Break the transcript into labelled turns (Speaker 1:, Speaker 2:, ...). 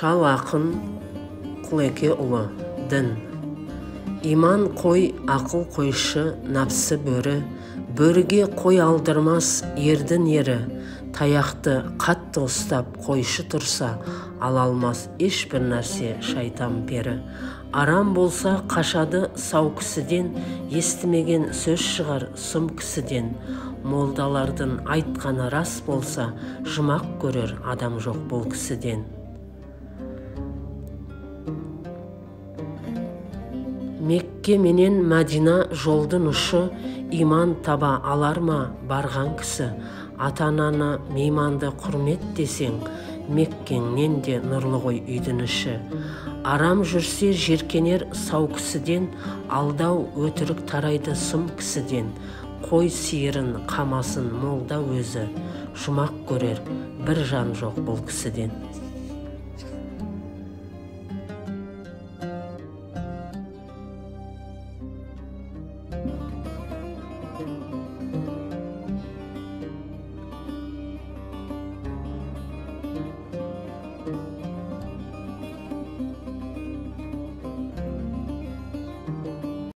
Speaker 1: Шал ақын Құлекеұлы. Дін. Иман қой, ақыл қойшы, напсы бөрі, бөріге қой алдырмас ердің ері, таяқты қатты ұстап қойшы тұрса, ала алмас ешбір нәрсе шайтан пері. Арам болса қашады сау кісіден, естімеген сөз шығар сұм кісіден. Молдалардың айтқаны рас болса, жұмақ көрер адам жоқ бұл кісіден. Мекке менен Мәдина жолдың ұшы, иман таба алар ма барған кісі? Ата-ананы мейманды құрмет десең, Меккеңнен де нұрлы ғой үйдің іші. Арам жүрсе жеркенер сау кісіден, алдау өтірік тарайды сұм кісіден. Қой сиырын қамасын молда өзі, жұмақ көрер бір жан жоқ бұл кісіден.